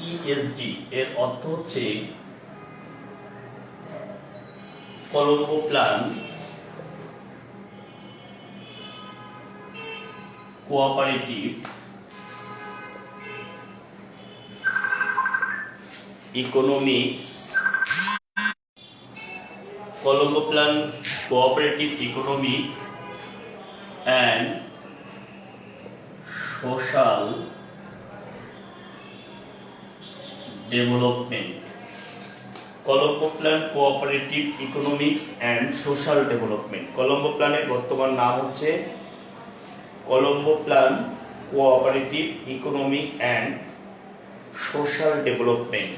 CPCESD এর অর্থ হচ্ছে Colombo plan cooperative economics Colombo Plan Cooperative Economic and Social Development. Colombo Plan Cooperative Economics and Social Development. Colombo Plan এর বর্তমান নাম হচ্ছে Colombo Plan Cooperative Economic and Social Development.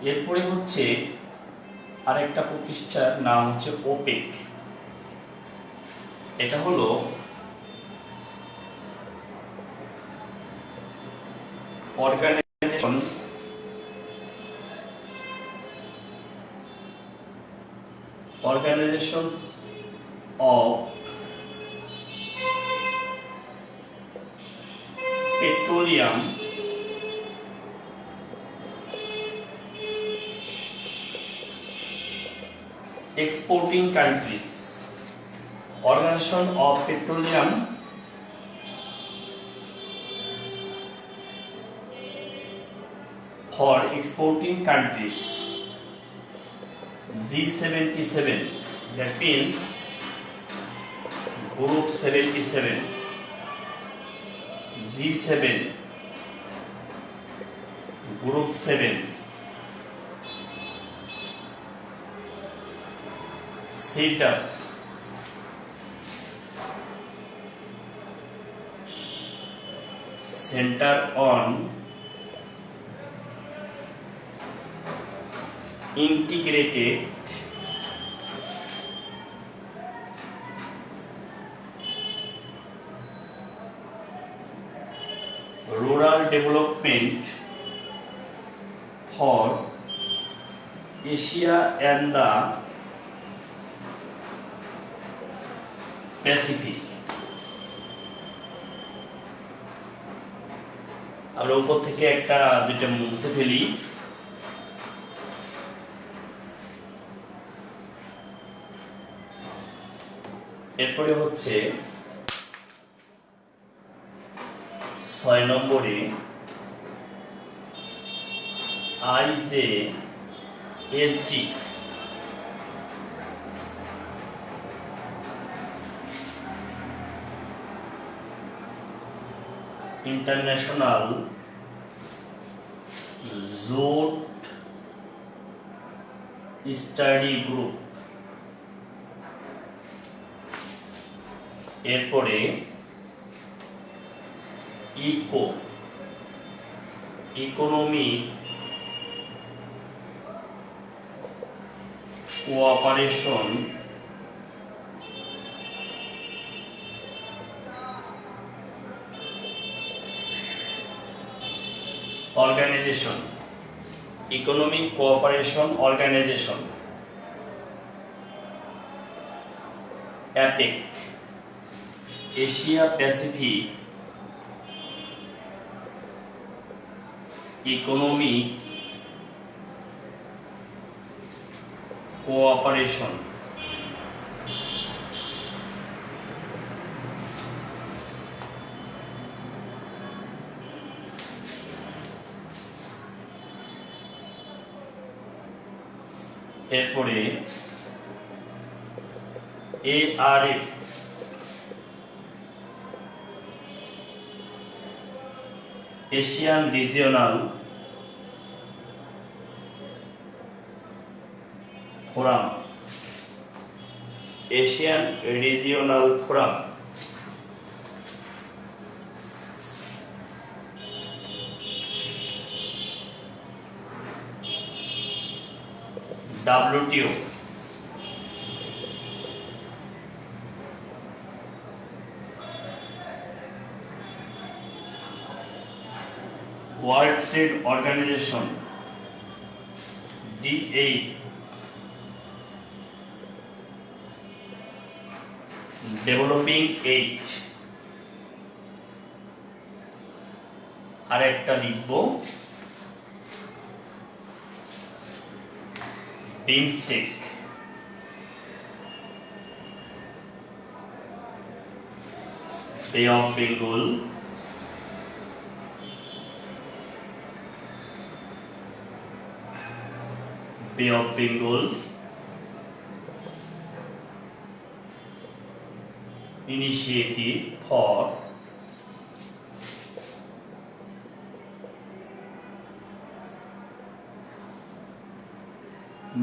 এরপরে হচ্ছে আরেকটা প্রতিষ্ঠার নাম হচ্ছে ওপেক। এটা হলো organisation of petroleum exporting countries. Organization of Petroleum for exporting countries. G77, that means Group 77. G7, Group 7. Set up Center on Integrated Rural Development for Asia and the Pacific. আমরা উপর থেকে একটা দুইটা মুছে ফেলি। এরপরে হচ্ছে 6 নম্বরে IJLG International Joint Study Group. এরপরে economic cooperation Organization, Economic Cooperation Organization, APEC, Asia Pacific Economic Cooperation. এরপরে ARF, Asian regional forum, Asian regional forum. WTO, World Trade Organization, D8, Developing Aid, আরেকটা লিখব বিমস্টেক। বে অফ বেঙ্গল, বে of Bengal initiative for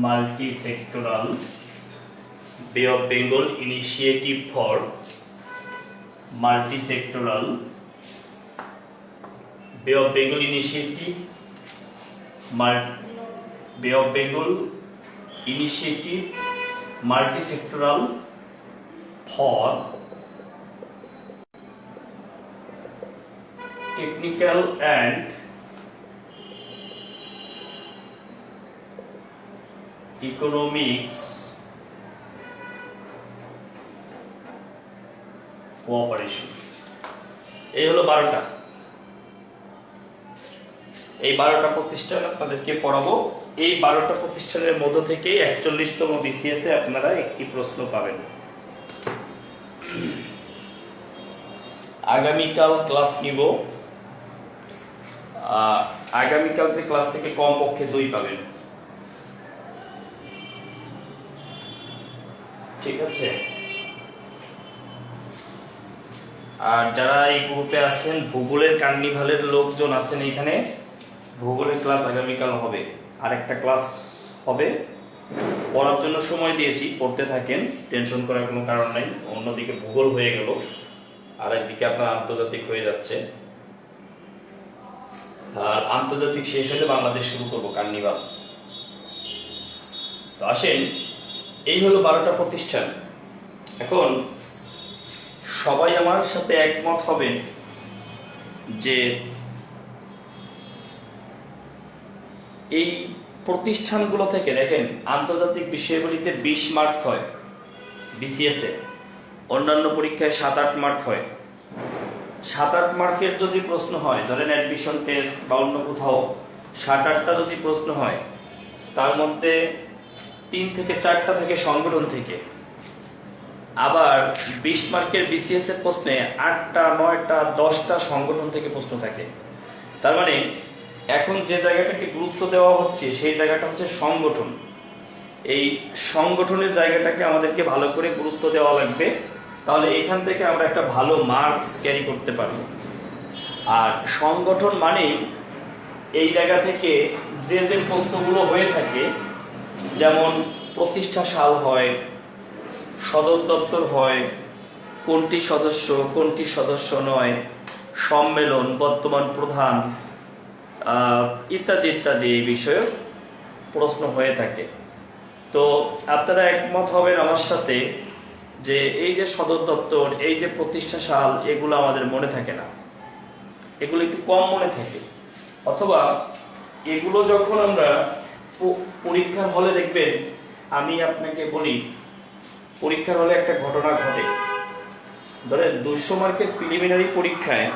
multi-sectoral, Bay of Bengal initiative for multi-sectoral, Bay of Bengal initiative, Bay of Bengal initiative multi-sectoral for technical and economics cooperation। এই হলো 12টা। এই 12টা প্রতিষ্ঠান আপনাদেরকে পড়াবো। এই 12টা প্রতিষ্ঠানের মধ্য থেকে 41তম বিসিএস এ আপনারা একটি প্রশ্ন পাবেন। আগামীকাল ক্লাস নিব। আগামীকালকে ক্লাস থেকে কমপক্ষে 2 পাবেন, ঠিক আছে? আর যারা এই গ্রুপে আছেন, ভূগোলের কার্নিভালের লোকজন আছেন, এখানে ভূগোলের ক্লাস আগামীকাল হবে। আরেকটা ক্লাস হবে, পড়ার জন্য সময় দিয়েছি, পড়তে থাকেন, টেনশন করার কোনো কারণ নাই। অন্যদিকে ভূগোল হয়ে গেল, আর একদিকে আপনার আন্তর্জাতিক হয়ে যাচ্ছে। আর আন্তর্জাতিক শেষ হলে বাংলাদেশ শুরু করবো, কার্নিভাল। তো আসেন, এই হলো 12টা প্রতিষ্ঠান। এখন সবাই আমার সাথে একমত হবেন যে এই প্রতিষ্ঠানগুলো থেকে দেখেন, আন্তর্জাতিক বিষয়গুলিতে 20 মার্কস হয় বিসিএস এ, অন্যান্য পরীক্ষায় 7-8 মার্ক হয়। 7-8 মার্কের যদি প্রশ্ন হয়, ধরেন অ্যাডমিশন টেস্ট বা অন্য কোথাও 7-8টা যদি প্রশ্ন হয়, তার মধ্যে 3 থেকে 4টা থেকে সংগঠন থেকে, আবার 20 মার্কের বিসিএস এর প্রশ্নে 8টা 9টা 10টা সংগঠন থেকে প্রশ্ন থাকে। তার মানে এখন যে জায়গাটাকে গুরুত্ব দেওয়া হচ্ছে সেই জায়গাটা হচ্ছে সংগঠন। এই সংগঠনের জায়গাটাকে আমাদেরকে ভালো করে গুরুত্ব দেওয়া লাগবে, তাহলে এখান থেকে আমরা একটা ভালো মার্কস ক্যারি করতে পারবো। আর সংগঠন মানে এই জায়গা থেকে যে যে প্রশ্নগুলো হয়ে থাকে, যেমন প্রতিষ্ঠা সাল হয়, সদর দপ্তর হয়, কোনটি সদস্য কোনটি সদস্য নয়, সম্মেলন, বর্তমান প্রধান, ইত্যাদি ইত্যাদি এই বিষয়ে প্রশ্ন হয়ে থাকে। তো আপনারা একমত হবেন আমার সাথে যে এই যে সদর দপ্তর, এই যে প্রতিষ্ঠা সাল, এগুলো আমাদের মনে থাকে না, এগুলো একটু কম মনে থাকে। অথবা এগুলো যখন আমরা পরীক্ষার হলে দেখবেন, আমি আপনাকে বলি, পরীক্ষার হলে একটা ঘটনা ঘটে। ধরেন 200 মার্কের প্রিলিমিনারি পরীক্ষায়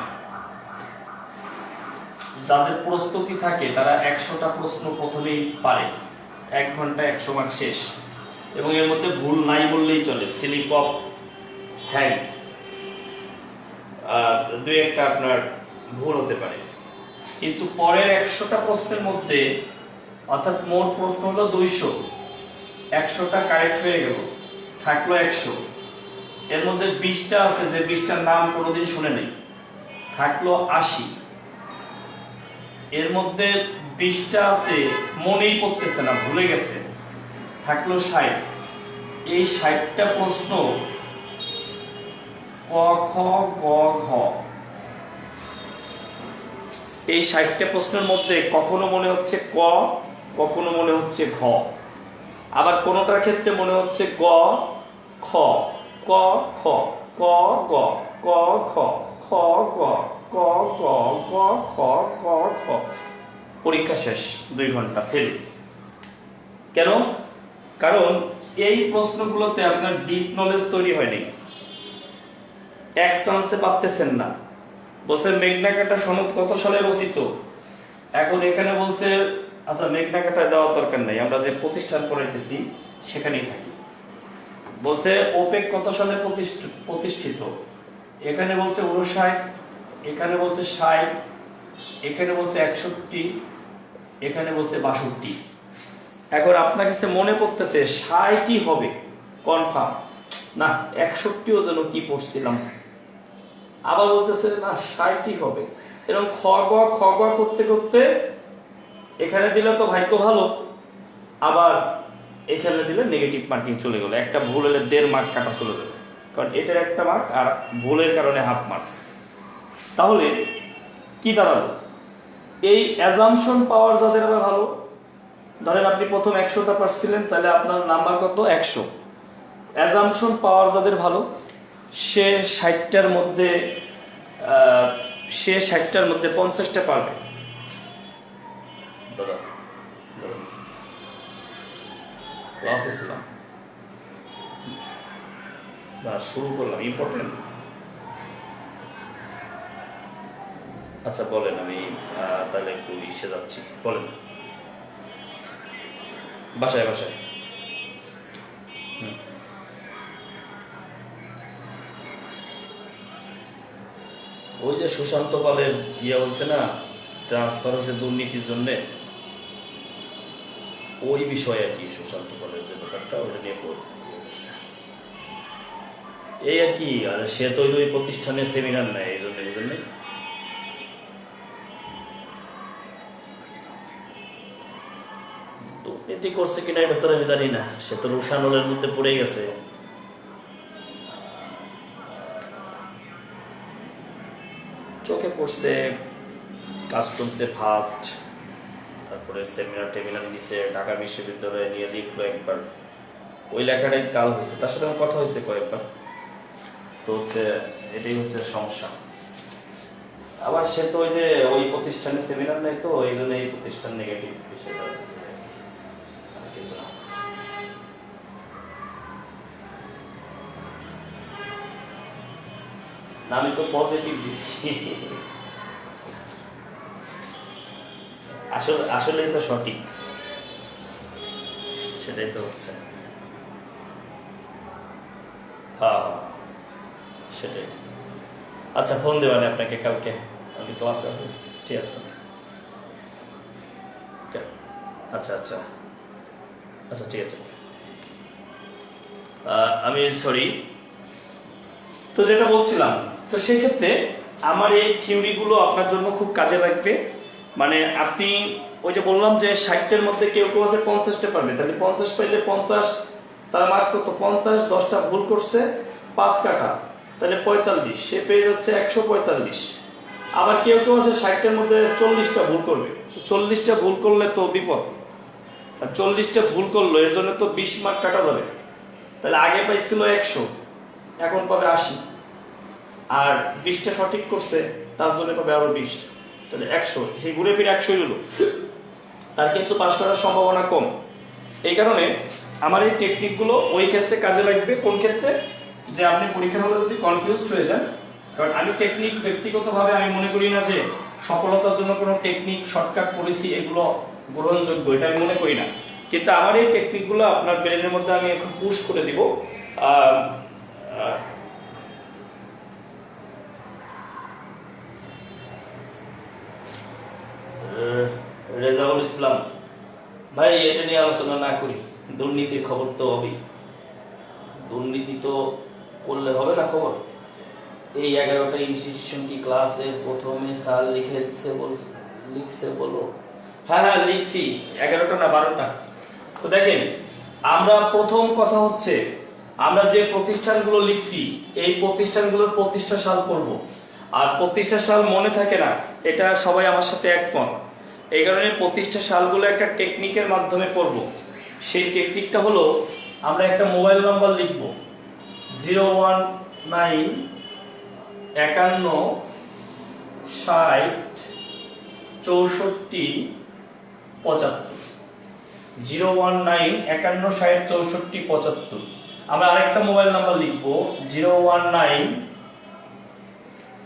যাদের প্রস্তুতি থাকে তারা 100টা প্রশ্ন প্রথমেই পারে, 1 ঘন্টায় 100 মার্ক শেষ, এবং এর মধ্যে ভুল নাই বললেই চলে, স্লিপ অফ হ্যান্ড 2-1টা আপনার ভুল হতে পারে। কিন্তু পরের 100টা প্রশ্নের মধ্যে, অর্থাৎ মোট প্রশ্ন হলো 200, 100টা কারেক্ট হয়ে গেল, থাকলো 100। এর মধ্যে 20টা আছে যে 20টার নাম কোনোদিন শুনে নেই, থাকলো 80। এর মধ্যে 20টা আছে মনেই পড়তেছে না, ভুলে গেছে, থাকলো 60। এই 60টা প্রশ্ন ক, খ, গ, ঘ, এই 60টা প্রশ্নের মধ্যে কখনো মনে হচ্ছে ক, কখনো মনে হচ্ছে ঘ, আবার কোনোটার ক্ষেত্রে মনে হচ্ছে গ, খ, ক, খ, ক, গ, ক, খ, খ, গ, ক, গ, গ, খ, ক, খ। পরীক্ষা শেষ, 2 ঘন্টা ফেল। কেন? কারণ এই প্রশ্নগুলোতে আপনার ডিপ নলেজ তৈরি হয়নি, এক চান্সে পারতেছেন না। বলছে মেঘনা কাটা সনদ কত সালে রচিত। এখন এখানে বলছে আচ্ছা মেঘনা কাটা যাওয়ার দরকার নাই, আমরা যে প্রতিষ্ঠান পড়াইতেছি সেখানেই থাকি। বলছে ওপেক কত সালে প্রতিষ্ঠিত। এখানে বলছে 59, এখানে বলছে 60, এখানে বলছে 61, এখানে বলছে 62। এখন আপনার কাছে মনে পড়তেছে 60ই হবে কনফার্ম, না 61ও যেন কি পড়ছিলাম, আবার বলতেছে না 60ই হবে। এরকম খ গ করতে করতে এখানে দিলে তো ভাগ্য ভালো, আবার এখানে দিলে নেগেটিভ মার্কিং চলে গেল, একটা ভুল হলে 1.5 মার্ক কাটা চলে গেল, কারণ এটার 1 মার্ক আর ভুলের কারণে 1/2 মার্ক। তাহলে কি দাঁড়ালো, এই অ্যাজাম্পশন পাওয়ার যাদের আবার ভালো, ধরেন আপনি প্রথম 100টা পারছিলেন, তাহলে আপনার নাম্বার কত 100। অ্যাজাম্পশন পাওয়ার যাদের ভালো, সে 60টার মধ্যে 50টা পারবে। দাদা ক্লাসে ছিলাম না, শুরু করলাম, ইম্পর্টেন্ট। আচ্ছা বলেন, আমি তাহলে একটু ইসে যাচ্ছি, বলেন। বাসায় ওই যে সুশান্ত পালের ইয়ে হচ্ছে না, ট্রান্সফার হচ্ছে দুর্নীতির জন্য, ওই বিষয়ে আর কি, সুশান্ত পালের যে ব্যাপারটা ওটা নিয়ে এই আর কি। আর সে তো ওই প্রতিষ্ঠানে সেমিনার নেয়, এই জন্য বুঝলেন। দুর্নীতি করছে কিনা এটা তো আমি জানি না, সে তো রুশানলের মধ্যে পড়ে গেছে। চোখে পড়ছে কাস্টমসে ফার্স্ট, তারপরে সেমিনার টেমিনার নিচে, ঢাকা বিশ্ববিদ্যালয়ে নিয়ে লিখলো একবার, ওই লেখাটাই কাল হয়েছে, তার সাথে আমার কথা হয়েছে কয়েকবার। তো হচ্ছে এটাই হচ্ছে সমস্যা। আবার সে তো ওই যে ওই প্রতিষ্ঠানে সেমিনার নেই, তো এই জন্য এই প্রতিষ্ঠান নেগেটিভ বিষয়টা কিছু না। আমি তো পজিটিভ দিচ্ছি, আসলে তো সঠিক, সেটাই তো হচ্ছে। হ্যাঁ সেটাই। আচ্ছা ফোন দেবেন আপনাকে কালকে, আমি ক্লাসে আছে, ঠিক আছে। আচ্ছা আচ্ছা আচ্ছা ঠিক আছে। আমি সরি, তো যেটা বলছিলাম, তো সেক্ষেত্রে আমার এই থিওরিগুলো আপনার জন্য খুব কাজে লাগবে। মানে আপনি ওই যে বললাম যে 60টার মধ্যে কেউ কেউ আছে 50টা পারবে, তাহলে 50 পাইলে 50, তার মার্ক কত 50, 10টা ভুল করছে 5 কাটা, তাহলে 45, সে পেয়ে যাচ্ছে 145। আবার কেউ কেউ আছে 60টার মধ্যে 40টা ভুল করবে, 40টা ভুল করলে তো বিপদ, আর 40টা ভুল করলো এর জন্য তো 20 মার্ক কাটা যাবে। তাহলে আগে পাইছিল 100, এখন পাবে 80, আর 20টা সঠিক করছে তার জন্য পাবে আরো 20, তাহলে 100, সেই ঘুরে ফিরে 100 হলো, তার কিন্তু পাস করার সম্ভাবনা কম। এই কারণে আমার এই টেকনিকগুলো ওই ক্ষেত্রে কাজে লাগবে। কোন ক্ষেত্রে, যে আপনি পরীক্ষার হলে যদি কনফিউজড হয়ে যান, কারণ আমি টেকনিক ব্যক্তিগতভাবে আমি মনে করি না যে সফলতার জন্য কোনো টেকনিক শর্টকাট পলিসি এগুলো গ্রহণযোগ্য, এটা আমি মনে করি না। কিন্তু আমার এই টেকনিকগুলো আপনার ব্রেনের মধ্যে আমি এখন পুশ করে দিব। রেজাউল ইসলাম ভাই, এটা নিয়ে আলোচনা না করি, দুর্নীতির খবর তো হবেই, দুর্নীতি তো করলে হবে না খবর। এই 11টা ইনস্টিটিউশন কি ক্লাসের প্রথমে স্যার লিখছে বলো? হ্যাঁ লিখছি, 11টা না 12টা। তো দেখেন, আমরা প্রথম কথা হচ্ছে আমরা যে প্রতিষ্ঠানগুলো লিখছি এই প্রতিষ্ঠানগুলোর প্রতিষ্ঠা সাল পড়ব, আর প্রতিষ্ঠা সাল মনে থাকে না, এটা সবাই আমার সাথে একমত। এই কারণে প্রতিষ্ঠা সালগুলো একটা টেকনিকের মাধ্যমে পড়ব। সেই টেকনিকটা হলো আমরা একটা মোবাইল নাম্বার লিখব 019 51 60 64 75, 019 51 60 64 75। আমরা আরেকটা মোবাইল নাম্বার লিখব 019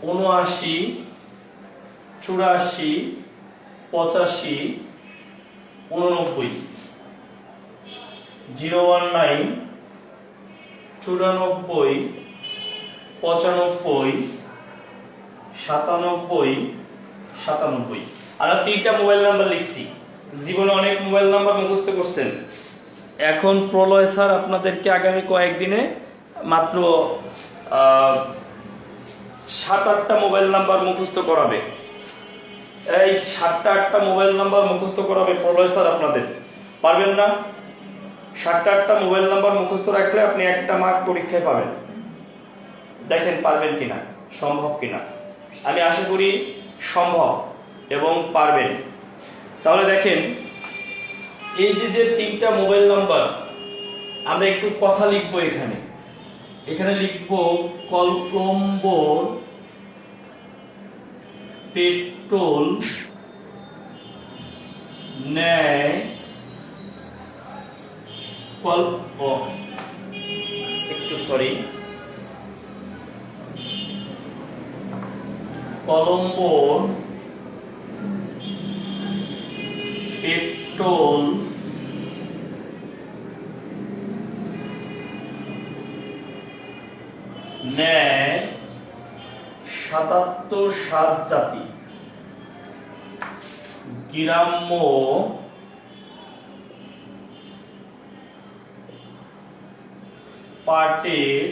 79 84 85 89 019 94 95 97 97। আমরা 3টা মোবাইল নাম্বার লিখছি। জীবনে অনেক মোবাইল নাম্বার মুখস্থ করছেন, এখন প্রলয় স্যার আপনাদেরকে আগামী কয়েকদিনে মাত্র 7-8টা মোবাইল নাম্বার মুখস্থ করাবে। এই 7-8টা মোবাইল নাম্বার মুখস্থ করাবে প্রলয় স্যার আপনাদের। পারবেন না? 7-8টা মোবাইল নাম্বার মুখস্থ রাখলে আপনি একটা মার্ক পরীক্ষায় পাবেন। দেখেন পারবেন কিনা, সম্ভব কিনা। আমি আশা করি সম্ভব এবং পারবেন। তাহলে দেখেন এই যে 3টা মোবাইল নাম্বার, আমরা একটু কথা লিখবো। এখানে লিখবো কলম্বো পেট্রোল নেয় কলম্বো পেট্রোল নেয় 77 জাতি গ্রাম্য পাটের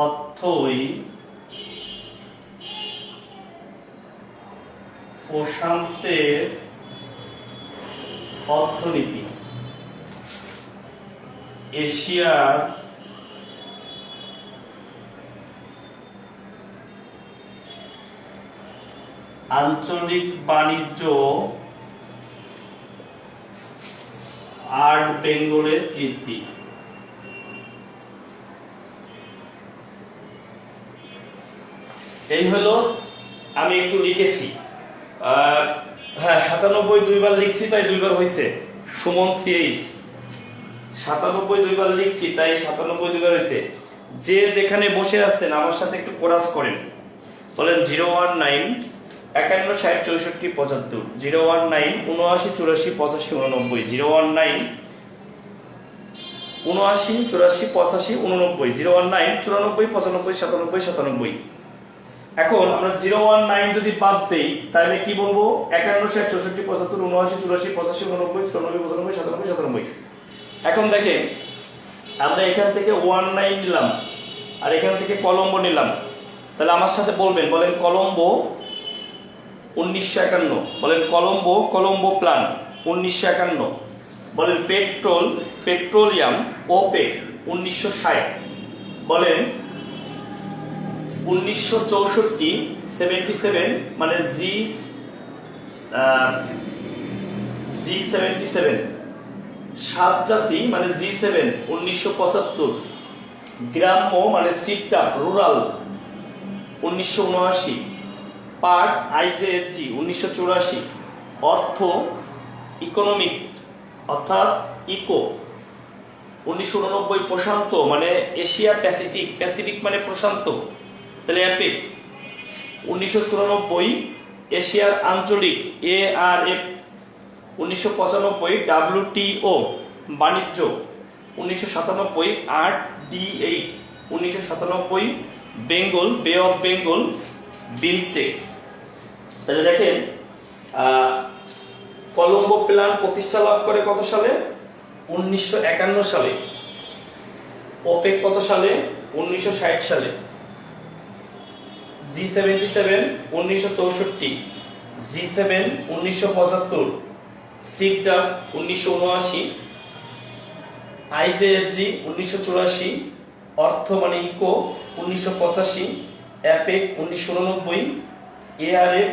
অর্থই প্রশান্তের অর্থনীতি এশিয়ার আঞ্চলিক বাণিজ্য আর্ট বেঙ্গলের কীর্তি। এই হলো, আমি একটু লিখেছি। হ্যাঁ 97 দুইবার লিখছি তাই দুইবার হয়েছে। সুমন সিএইচ 97 দুইবার লিখছি তাই 97 দুইবার হয়েছে। যে যেখানে বসে আছেন আমার সাথে একটু কোরাস করেন, বলেন 019 51 60 64 75 019 79 84 85 89 019 79 84 85 89 019 94 95 97 97। এখন আমরা 019 যদি বাদ দেই তাহলে কি বলবো? 51 60 64 75 79 84 85 89 94 95 97 97। এখন দেখেন আমরা এখান থেকে 19 নিলাম আর এখান থেকে কলম্বো নিলাম, তাহলে আমার সাথে বলবেন, বলেন কলম্বো 1951, বলেন কলম্বো প্ল্যান 1951, বলেন পেট্রোলিয়াম ওপেক 1960, বলেন 1964 77 মানে G77 7 জাতি মানে G7 1975, গ্রাম্য মানে সিটটা রুরাল 1979, পার্ট IJG 1984, অর্থ ইকোনমিক অর্থাৎ ইকো 1989, প্রশান্ত মানে এশিয়া প্যাসিফিক মানে প্রশান্ত তাহলে অ্যাপেক 1994, এশিয়ার আঞ্চলিক ARF 1995, WTO বাণিজ্য 1997, RD8 1997, বেঙ্গল বে অফ বেঙ্গল বিমস্টেক। তাহলে দেখেন কলম্বো প্ল্যান প্রতিষ্ঠা লাভ করে কত সালে? 1951 সালে। ওপেক কত সালে? 1960 সালে। G77 1964, G7 1975, সিডা 1979, IJFG 1984, অর্থ মানে ECO 1985, APEC 1989, ARF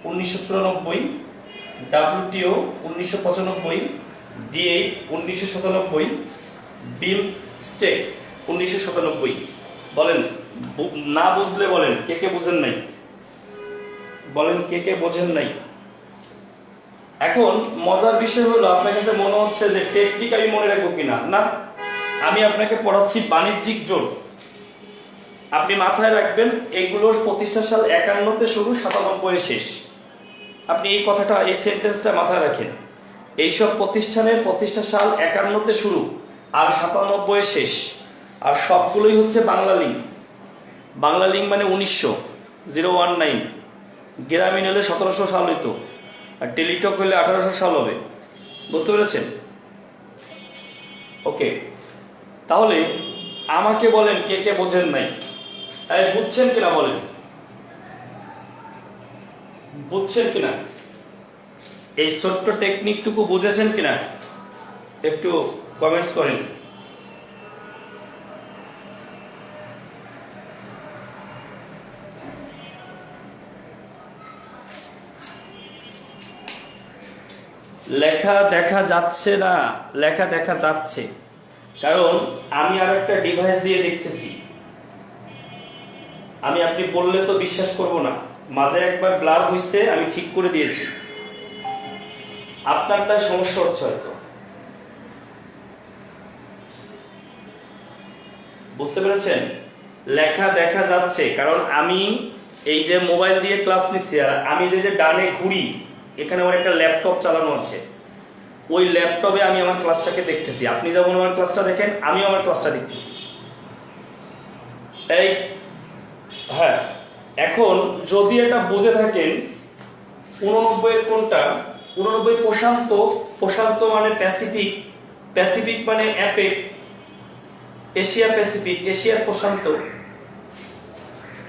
1994, WTO 1995, D8 1997, BIMSTEC 1997। বলেন না বুঝলে বলেন কে কে বুঝেন নাই, বলেন কে কে বোঝেন নাই। এখন মজার বিষয় হলো আপনার কাছে মনে হচ্ছে যে টেকনিক আমি মনে রাখবো কিনা, না, আমি আপনাকে পড়াচ্ছি বাণিজ্যিক জোট। আপনি মাথায় রাখবেন এগুলোর প্রতিষ্ঠা সাল 51-তে শুরু, 97-এ শেষ। আপনি এই কথাটা, এই সেন্টেন্সটা মাথায় রাখেন। এইসব প্রতিষ্ঠানের প্রতিষ্ঠা সাল 51-তে শুরু আর 97-এ শেষ, আর সবগুলোই হচ্ছে বাংলা লিঙ্ক। বাংলা লিঙ্ক মানে 1919, গ্রামীণ হলে 1700 সাল হইতো, আর টেলিটক হলে 1800 সাল হবে। বুঝতে পেরেছেন? ওকে, তাহলে আমাকে বলেন কে কে বোঝেন নাই? বুঝছেন কিনা বলেন, বুঝছেন কিনা? এই ছোট্ট টেকনিকটুকু বুঝেছেন কিনা একটু কমেন্টস করেন। লেখা দেখা যাচ্ছে না, লেখা দেখা যাচ্ছে, কারণ আমি আর একটা ডিভাইস দিয়ে দেখতেছি। আমি আপনি বললে তো বিশ্বাস করব না, মাঝে একবার ব্লার হয়েছে, আমি ঠিক করে দিয়েছি। আপনারটা সমস্যা হচ্ছে হয়তো, বুঝতে পেরেছেন? লেখা দেখা যাচ্ছে কারণ আমি এই যে মোবাইল দিয়ে ক্লাস নিচ্ছি, আর আমি যে ডানে ঘুরি, এখানে আমার একটা ল্যাপটপ চালানো আছে, ওই ল্যাপটপে আমি আমার ক্লাসটাকে দেখতেছি। আপনি যেমন আমার ক্লাসটা দেখেন, আমিও আমার ক্লাসটা দেখতেছি। এই হ্যাঁ, এখন যদি এটা বুঝে থাকেন 89 কোনটা, 89 প্রশান্ত, প্রশান্ত মানে প্যাসিফিক, প্যাসিফিক মানে অ্যাপেক, এশিয়া প্যাসিফিক, এশিয়ার প্রশান্ত।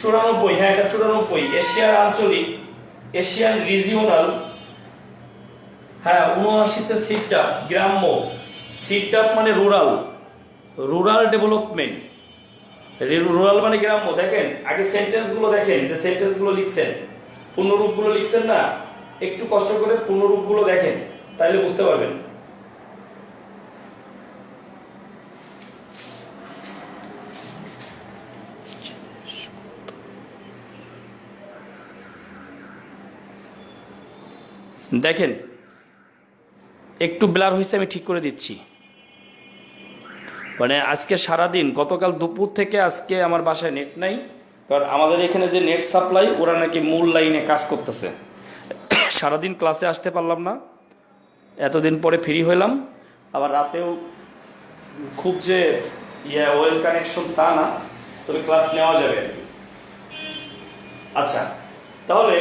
94, হ্যাঁ এটা 94, এশিয়ার আঞ্চলিক, এশিয়ান রিজিওনাল। হ্যাঁ 79-তে সিটআপ, গ্রাম্য। সিটআপ মানে রুরাল, রুরাল ডেভেলপমেন্ট। রুরাল মানে গ্রাম্য। দেখেন আগে সেন্টেন্সগুলো দেখেন, যে সেন্টেন্সগুলো লিখছেন, পূর্ণরূপগুলো লিখছেন না, একটু কষ্ট করে পূর্ণরূপগুলো দেখেন, তাইলে বুঝতে পারবেন। দেখেন একটু ব্লার হয়েছে, আমি ঠিক করে দিচ্ছি। মানে আজকে সারাদিন, গতকাল দুপুর থেকে আজকে আমার বাসায় নেট নাই, কারণ আমাদের এখানে যে নেট সাপ্লাই, ওরা নাকি মূল লাইনে কাজ করতেছে। সারাদিন ক্লাসে আসতে পারলাম না, এতদিন পরে ফ্রি হইলাম। আবার রাতেও খুব যে ওয়েল কানেকশন তা না, তবে ক্লাস নেওয়া যাবে। আচ্ছা তাহলে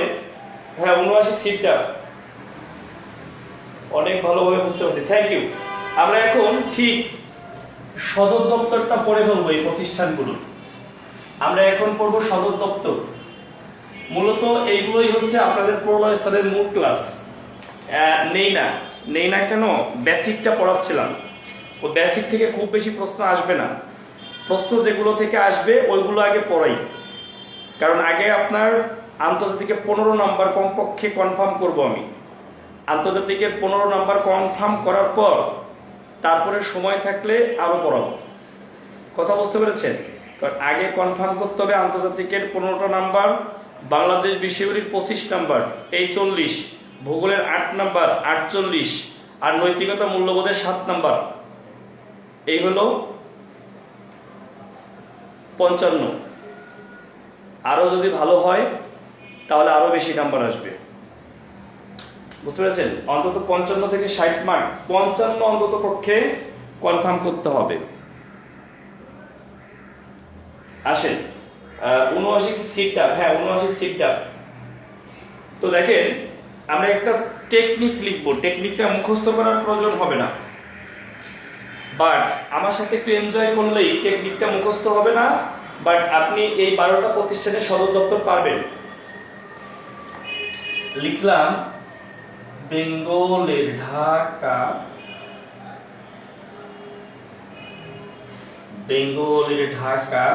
হ্যাঁ 79 সিটটা অনেক ভালোভাবে বুঝতে পারছি, থ্যাংক ইউ। আমরা এখন ঠিক সদর দপ্তরটা পড়ে ফেলবো এই প্রতিষ্ঠানগুলো। আমরা এখন পড়বো সদর দপ্তর। মূলত এইগুলোই হচ্ছে আপনাদের প্রলয় স্যারের মূল ক্লাস। নেই না কেন, বেসিকটা পড়াচ্ছিলাম। ও বেসিক থেকে খুব বেশি প্রশ্ন আসবে না, প্রশ্ন যেগুলো থেকে আসবে ওইগুলো আগে পড়াই। কারণ আগে আপনার আন্তর্জাতিকের 15 নাম্বার কমপক্ষে কনফার্ম করব আমি। আন্তর্জাতিকের 15 নাম্বার কনফার্ম করার পর তারপরে সময় থাকলে আরও পড়াবো। কথা বুঝতে পেরেছেন? কারণ আগে কনফার্ম করতে হবে আন্তর্জাতিকের 15টা নাম্বার, বাংলাদেশ বিষয়গুলির 25 নাম্বার, এই 40, ভূগোলের 8 নাম্বার 48, আর নৈতিকতা মূল্যবোধের 7 নাম্বার, এই হলো 55। আরও যদি ভালো হয় তাহলে আরও বেশি নাম্বার আসবে। বুঝতে পেরেছেন? অন্তত 55 থেকে 60 মার্ক, 55 অন্তত পক্ষে কনফার্ম করতে হবে। আসেন 79 সিটটা, হ্যাঁ 79 সিটটা। তো দেখেন আমরা একটা টেকনিক লিখবো, টেকনিকটা মুখস্থ করার প্রয়োজন হবে না, বাট আমার সাথে একটু এনজয় করলেই টেকনিকটা মুখস্থ হবে না, বাট আপনি এই 12টা প্রতিষ্ঠানের সদর দপ্তর পারবেন। লিখলাম বেঙ্গলের ঢাকা, বেঙ্গলের ঢাকা,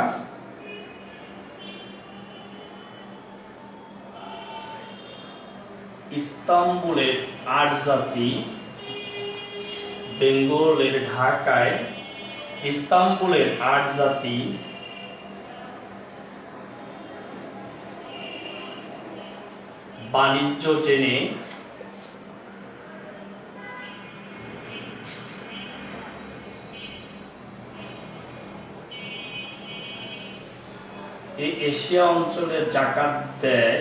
ইস্তাম্বুলের 8 জাতি, বেঙ্গলের ঢাকায় ইস্তাম্বুলের 8 জাতি, বাণিজ্য জেনে এশিয়া অঞ্চলে জাকাত দেয়,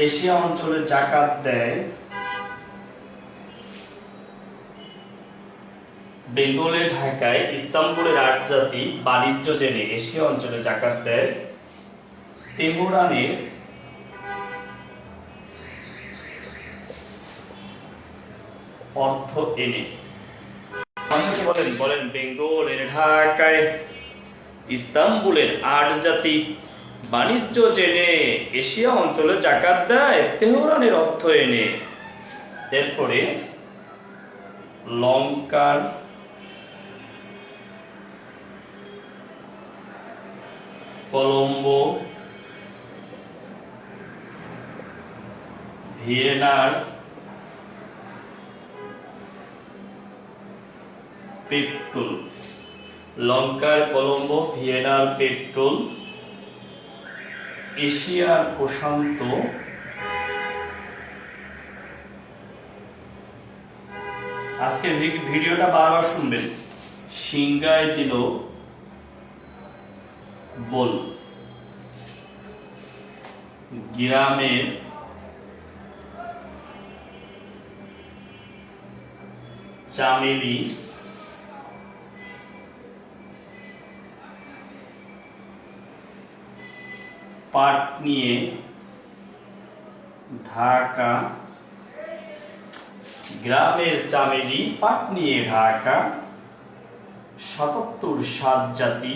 এশিয়া অঞ্চলে জাকাত দেয় বেঙ্গলে, ঢাকায়, ইস্তাম্বুলের 8 জাতি বাণিজ্য জেনে এশিয়া অঞ্চলে জাকাত দেয় তেহরানের অর্থ এনে। বলেন বলেন বেঙ্গলের, ঢাকায়, ইস্তাম্বুলের 8 জাতি বাণিজ্য জেনে এশিয়া অঞ্চলে জাকাত দেয় তেহরানের অর্থ এনে। এরপরে লঙ্কার কলম্বো, ভিয়েনার পেট্রোল, লঙ্কার কলম্বো, ভিয়েনার পেট্রোল এশিয়ার প্রশান্ত আজকে ভিডিওটা বারবার শুনবেন। সিংগায় দিল বল, গ্রামের চামেলি পাট নিয়ে ঢাকা, গ্রামের চামেলি পাট নিয়ে ঢাকা 77 7 জাতি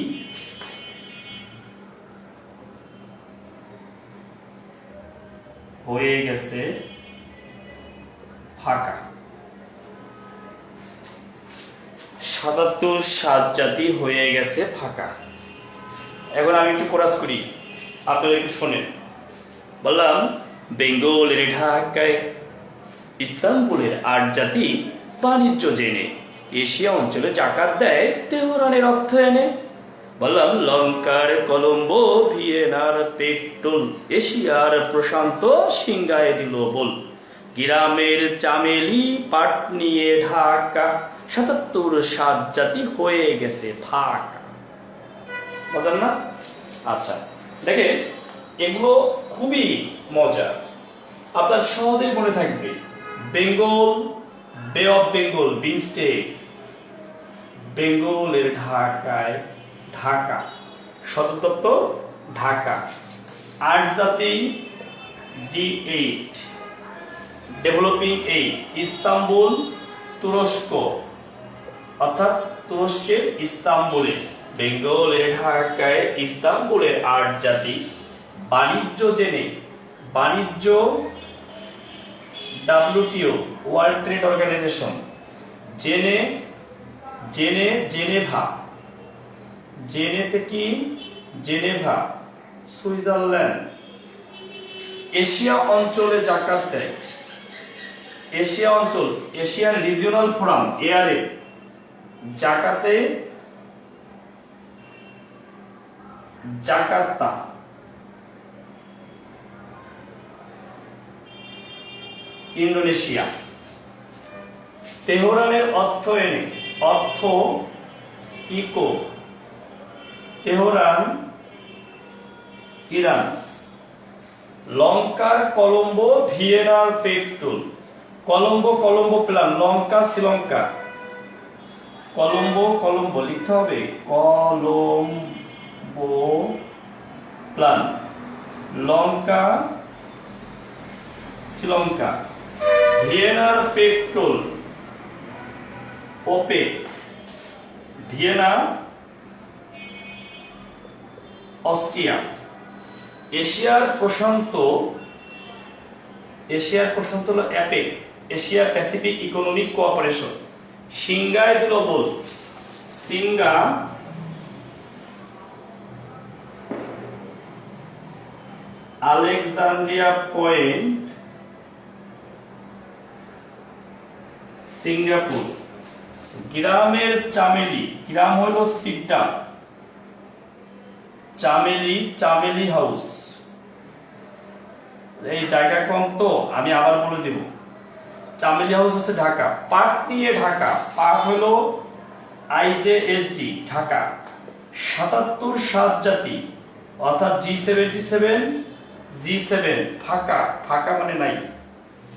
হয়ে গেছে ফাঁকা। 77 7 জাতি হয়ে গেছে ফাঁকা। এখন আমি একটু কোরাস করি, আপনারা একটু শোনেন। বললাম বেঙ্গলের, ঢাকায়, ইস্তাম্বুলের 8 জাতি বাণিজ্য জেনে এশিয়া অঞ্চলে জাকাত দেয় তেহরানের অর্থ এনে। বললাম লঙ্কার কলম্বো, ভিয়েনার পেট্রোল এশিয়ার প্রশান্ত সিংগায় দিল বল, গ্রামের চামেলি পাট নিয়ে ঢাকা 77 7 জাতি হয়ে গেছে ফাঁকা। মজার না? আচ্ছা দেখেন, এগুলো খুবই মজা, আপনার সহজেই মনে থাকবে। বেঙ্গল, বে অফ বেঙ্গল, বিমস্টেক, বেঙ্গলের ঢাকায়, ঢাকা সদর দপ্তর ঢাকা, 8 জাতি D8, ডেভেলপিং 8, ইস্তাম্বুল তুরস্ক, অর্থাৎ তুরস্কের ইস্তাম্বুলে, বেঙ্গলের, ঢাকায়, ইস্তাম্বুলের 8 জাতি বাণিজ্য জেনে, বাণিজ্য WTO, ওয়ার্ল্ড ট্রেড অর্গানাইজেশন, জেনে, জেনে জেনেভা, জেনেতে কি জেনেভা, সুইজারল্যান্ড এশিয়া অঞ্চলে জাকাত দেয়। এশিয়া অঞ্চল, এশিয়ান রিজিওনাল ফোরাম এআরএ জাকাতে জাকার্তা, ইন্দোনেশিয়া। তেহরানের অর্থ এনে, অর্থ ইকো, তেহরান ইরান। লঙ্কার কলম্বো, ভিয়েনার পেট্রোল, কলম্বো কলম্বো প্ল্যান, লঙ্কা শ্রীলঙ্কা, কলম্বো কলম্বো লিখতে হবে, কলম্বো প্ল্যান, লঙ্কা শ্রীলঙ্কা। ভিয়েনার পেট্রোল, ওপেক, ভিয়েনা অস্ট্রিয়া। এশিয়ার প্রশান্ত, এশিয়ার প্রশান্ত হলো APEC, Asia Pacific economic cooperation. সিংগায় দিল বল, সিঙ্গা আলেকজান্দ্রিয়া পয়েন্ট, সিঙ্গাপুর। গ্রামের চামেলি, গ্রাম হলো সিকডাম, চামেলি, চামেলি হাউস। এই জায়গা কম তো আমি আবার বলে দেব, চামেলি হাউস হচ্ছে ঢাকা। পাট নিয়ে ঢাকা, পাট হলো IJSG ঢাকা 77 সাত জাতি অর্থাৎ G77 G7 ফাঁকা, ফাঁকা মানে নাই,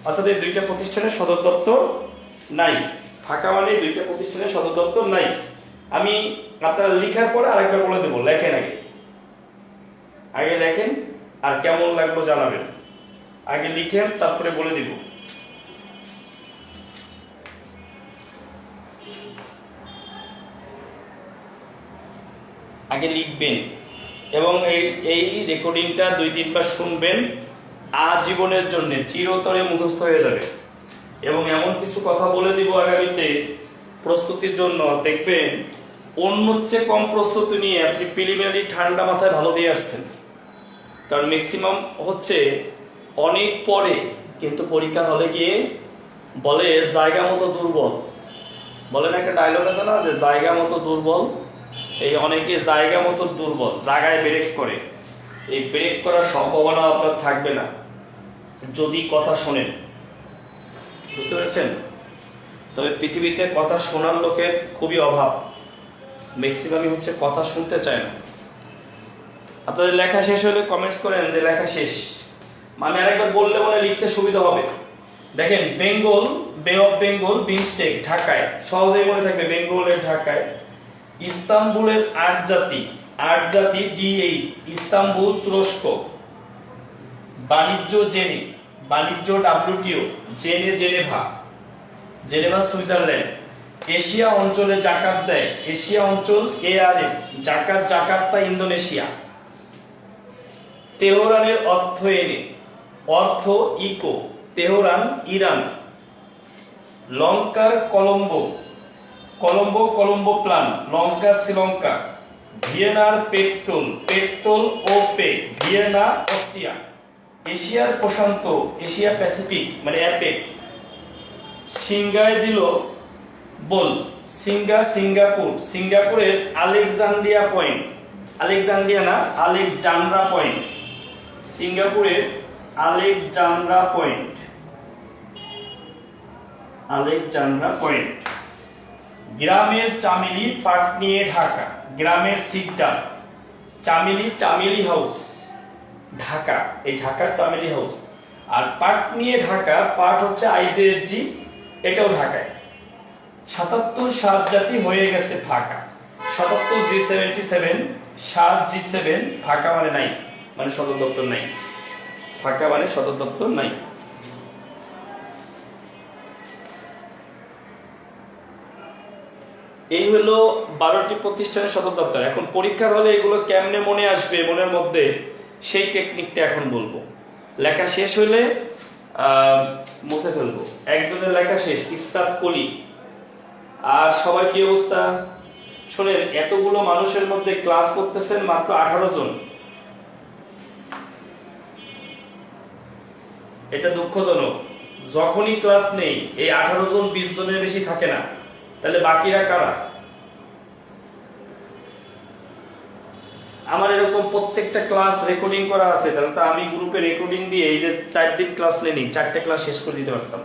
অর্থাৎ এই দুইটা প্রতিষ্ঠানের সদর দপ্তর নাই। ফাঁকা মানে দুইটা প্রতিষ্ঠানের সদর দপ্তর নাই। আমি আপনারা লেখার পরে আরেকবার বলে দেবো, লেখেন আগে লেখেন, আর কেমন লাগলো জানাবেন। আগে লিখেন, তারপরে বলে দিব। আগে লিখবেন এবং এই রেকর্ডিংটা 2-3 বার শুনবেন, আজীবনের জন্য চিরতরে মুখস্থ হয়ে যাবে। এবং এমন কিছু কথা বলে দিব আগামীতে প্রস্তুতির জন্য, দেখবেন অন্যর চেয়ে কম প্রস্তুতি নিয়ে আপনি প্রিলিমিনারি ঠান্ডা মাথায় ভালো দিয়ে আসছেন। কারণ ম্যাক্সিমাম হচ্ছে অনেক পরে, কিন্তু পরীক্ষা হলে গিয়ে বলে জায়গা মতো দুর্বল। বলেন একটা ডায়লগ আছে না, যে জায়গা মতো দুর্বল। এই অনেকে জায়গা মতো দুর্বল, জায়গায় ব্রেক করে। এই ব্রেক করার সম্ভাবনা আপনার থাকবে না যদি কথা শোনেন, বুঝতে পেরেছেন? তবে পৃথিবীতে কথা শোনার লোকের খুবই অভাব, ম্যাক্সিমামই হচ্ছে কথা শুনতে চায় না। আপনাদের লেখা শেষ হলে কমেন্টস করেন যে লেখা শেষ। মানে আরেকবার বললে মনে লিখতে সুবিধা হবে। দেখেন, বেঙ্গল, বে অফ বেঙ্গল, বিমস্টেক ঢাকায়, সহজেই মনে থাকবে বেঙ্গলের ঢাকায়। ইস্তাম্বুলের 8 জাতি D8, ইস্তাম্বুল তুরস্ক। বাণিজ্য জেনে, বাণিজ্য WTO, জেনেভা সুইজারল্যান্ড। এশিয়া অঞ্চলে জাকাত দেয়, এশিয়া অঞ্চল ARM, জাকার্তা ইন্দোনেশিয়া। তেহরানের অর্থ ইকো, তেহরান ইরান। লঙ্কার কলম্বো প্লান, লঙ্কা শ্রীলঙ্কা। ভিয়েনার পেট্রোল ওপেক, ভিয়েনা অস্ট্রিয়া। এশিয়ার প্রশান্ত, এশিয়া প্যাসিফিক মানে অ্যাপেক। সিঙ্গায় দিল বল, সিঙ্গাপুরের আলেকজান্দ্রিয়া পয়েন্ট, আলেকজান্দ্রা পয়েন্ট। সিঙ্গাপুরের আলেকজান্দ্রা পয়েন্ট। গ্রামের চামেলি পাট নিয়ে ঢাকা, গ্রামের সিকদার। চামেলি হাউস ঢাকা, এই ঢাকার চামেলি হাউস। আর পাট নিয়ে ঢাকা, পাট হচ্ছে IJSG, এটাও ঢাকায়। 77 সাত জাতি হয়ে গেছে ফাঁকা। 77 G77, 7 G7 ফাঁকা মানে নাই, মানে সদর দপ্তর নাই। ফাঁকা মানে সদর দপ্তর নাই। এই হলো 12টি প্রতিষ্ঠানের সদর দপ্তর। এখন পরীক্ষার হলে এগুলো কেমনে মনে আসবে মনের মধ্যে, সেই টেকনিকটা এখন বলবো। লেখা শেষ হলে মুছে ফেলবো। একজনের লেখা শেষ, ইসরাত কলি। আর সবাই কি অবস্থা শোনেন, এতগুলো মানুষের মধ্যে ক্লাস করতেছেন মাত্র 18 জন। এটা দুঃখজনক। যখনই ক্লাস নেই এই 18 জন 20 জনের বেশি থাকে না, তাহলে বাকিরা কারা? আমার এরকম প্রত্যেকটা ক্লাস রেকর্ডিং করা আছে, তাহলে তো আমি গ্রুপে রেকর্ডিং দিয়ে এই যে 4 দিন ক্লাস নেই, 4টে ক্লাস শেষ করে দিতে পারতাম।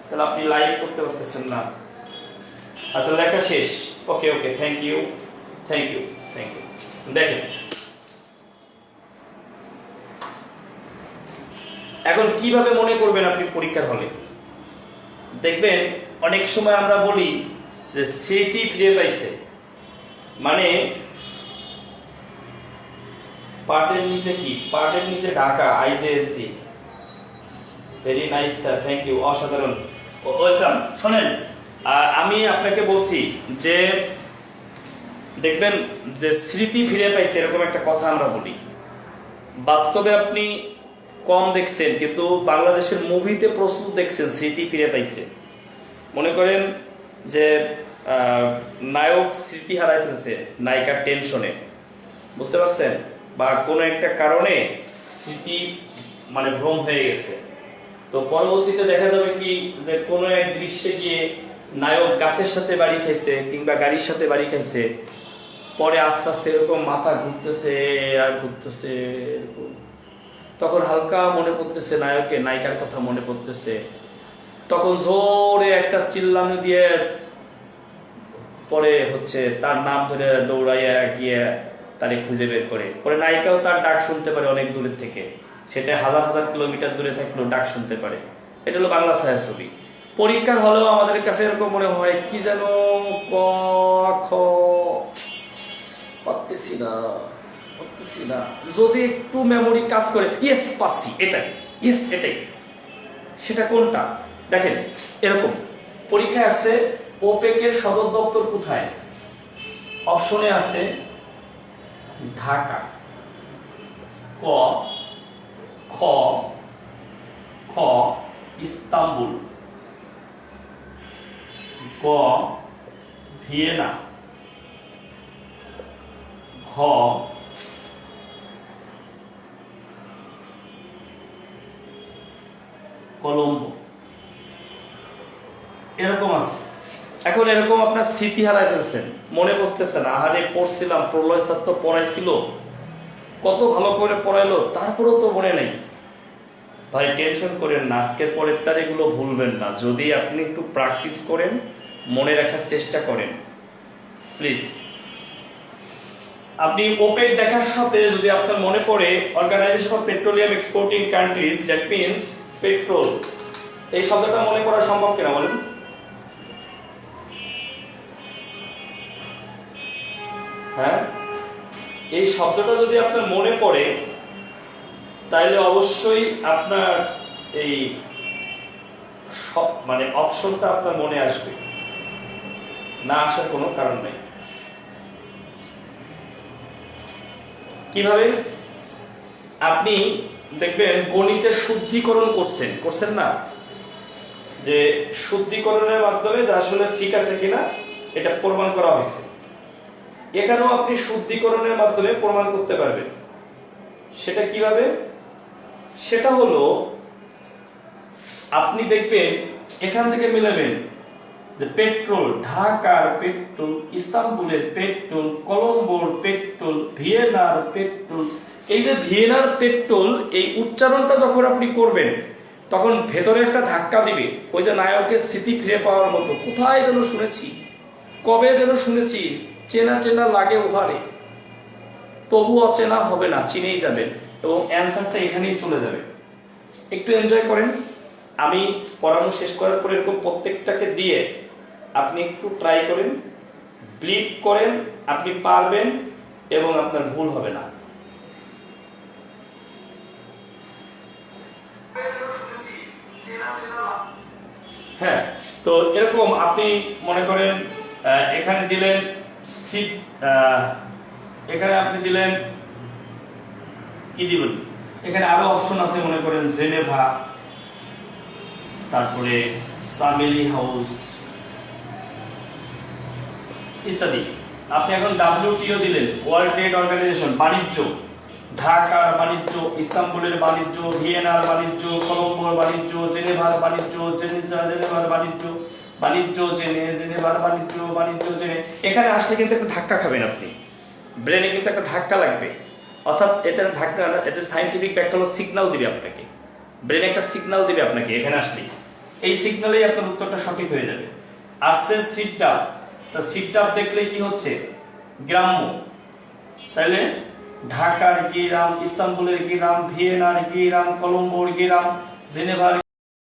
তাহলে আপনি লাইভ করতে পারতেছেন না। আচ্ছা, লেখা শেষ। ওকে, থ্যাংক ইউ। দেখেন, এখন কিভাবে মনে করবেন আপনি পরীক্ষার হলে? দেখবেন অনেক সময় আমরা বলি যে স্মৃতি ফিরে পাইছে, মানে পাটের নিচে কি, পাটের নিচে Dhaka, IJSG। Very nice sir, thank you, অসাধারণ, ওয়েলকাম। শোনেন, আমি আপনাকে বলছি যে দেখবেন যে স্মৃতি ফিরে পাইছে, এরকম একটা কথা আমরা বলি। বাস্তবে আপনি কম দেখছেন, কিন্তু বাংলাদেশের মুভিতে প্রচুর দেখছেন স্মৃতি ফিরে পাইছে। মনে করেন যে নায়ক স্মৃতি হারাই ফেলছে নায়িকার টেনশনে, বুঝতে পারছেন? বা কোনো একটা কারণে স্মৃতি মানে ভ্রম হয়ে গেছে। তো পরবর্তীতে দেখা যাবে কি, যে কোনো এক দৃশ্যে গিয়ে নায়ক গাছের সাথে বাড়ি খাইছে কিংবা গাড়ির সাথে বাড়ি খাইছে, পরে আস্তে আস্তে এরকম মাথা ঘুরতেছে আর ঘুরতেছে, তখন হালকা মনে পড়তেছে নায়িকার কথা মনে পড়তেছে, তখন জোরে একটা চিল্লানি দিয়ে পরে হচ্ছে তার নাম ধরে দৌড়াইয়া গিয়ে তারে খুঁজে বের করে, পরে নায়িকাও তার ডাক শুনতে পারে অনেক দূরের থেকে, সেটা হাজার হাজার কিলোমিটার দূরে থাকলেও ডাক শুনতে পারে। এটা হলো বাংলা ছায়াছবি। পরীক্ষার হলেও আমাদের কাছে এরকম মনে হয় কি যেন ক খ পারতেছি না পারতেছি না, যদি একটু মেমোরি কাজ করে ইয়েস পাচ্ছি, এটাই ইয়েস এটাই। সেটা কোনটা দেখেন, এরকম পরীক্ষায় আছে ওপেকের সদর দপ্তর কোথায়, অপশনে আছে ঢাকা, ক খ খ ইস্তাম্বুল, গ ভিয়েনা, ঘ কলম্বো। এরকম আছে। এখন এরকম আপনার স্মৃতি হারাই ফেলছেন, মনে করতেছেন আহারে পড়ছিলাম, প্রলয় স্যার তো পড়াইছিল, কত ভালো করে পড়াইলো, তারপরেও তো মনে নেই। ভাই টেনশন করেন না, আজকের পরের তার এগুলো ভুলবেন না, যদি আপনি একটু প্র্যাকটিস করেন, মনে রাখার চেষ্টা করেন প্লিজ। আপনি ওপেক দেখার সাথে যদি আপনার মনে পড়ে organisation of petroleum exporting countries, that means petrol, এই শব্দটা মনে করা সম্ভব কিনা বলেন? হ্যাঁ, এই শব্দটা যদি আপনার মনে পড়ে তাহলে অবশ্যই আপনার এই মানে অপশনটা আপনার মনে আসবে, না আসার কোনো কারণ নেই। কিভাবে? আপনি দেখবেন গণিতের শুদ্ধিকরণ করছেন না, যে শুদ্ধিকরণের মাধ্যমে যা আসলে ঠিক আছে কিনা এটা প্রমাণ করা হয়েছে, এখানেও আপনি শুদ্ধিকরণের মাধ্যমে প্রমাণ করতে পারবেন। সেটা কিভাবে? সেটা হলো আপনি দেখবেন এখান থেকে মিলাবেন যে পেট্রোল, ঢাকার পেট্রোল, ইস্তাম্বুলের পেট্রোল, কলম্বোর পেট্রোল, ভিয়েনার পেট্রোল। এই যে ভিয়েনার পেট্রোল, এই উচ্চারণটা যখন আপনি করবেন তখন ভেতরে একটা ধাক্কা দিবে, ওই যে নায়কের স্মৃতি ফিরে পাওয়ার মতো, কোথায় যেন শুনেছি, কবে যেন শুনেছি, চেনা চেনা লাগে ওভারে, তবু অচেনা হবে না, চিনেই যাবেন এবং অ্যান্সারটা এখানেই চলে যাবে। একটু এনজয় করেন। আমি পড়ানো শেষ করার পর এরকম প্রত্যেকটাকে দিয়ে আপনি একটু ট্রাই করেন, ব্লিপ করেন, আপনি পারবেন এবং আপনার ভুল হবে না। হ্যাঁ, তো এরকম আপনি মনে করেন এখানে দিলেন সিট, এখানে আপনি দিলেন কি দিবেন, এখানে আরো অপশন আছে, মনে করেন জেনেভা, তারপরে সামেলি হাউস ইত্যাদি। আপনি এখন WTO দিলেন, ওয়ার্ল্ড ট্রেড অর্গানাইজেশন, বাণিজ্য, ঢাকার বাণিজ্য, ইস্তাম্বুলের বাণিজ্য, ভিয়েনার বাণিজ্য, কলম্বোর বাণিজ্য, জেনেভার বাণিজ্য, জেনেভার বাণিজ্য, বাণিজ্য জেনে, জেনেভার বাণিজ্য, বাণিজ্য জেনে। এখানে আসলে কিন্তু একটা ধাক্কা খাবেন আপনি, ব্রেনে কিন্তু একটা ধাক্কা লাগবে, অর্থাৎ এটা ধাক্কা, এটা সাইন্টিফিক ব্যাখ্যা হলো সিগন্যাল দিবে আপনাকে, ব্রেনে একটা সিগন্যাল দিবে আপনাকে এখানে আসলে, এই সিগন্যালেই আপনার উত্তরটা সঠিক হয়ে যাবে। আসছে সিটটা, তা সিটটা দেখলে কি হচ্ছে, গ্রাম্য, তাইলে ঢাকার গ্রাম, ইস্তাম্বুলের গ্রাম, ভিয়েনার গ্রাম, কলম্বোর গ্রাম, জেনেভার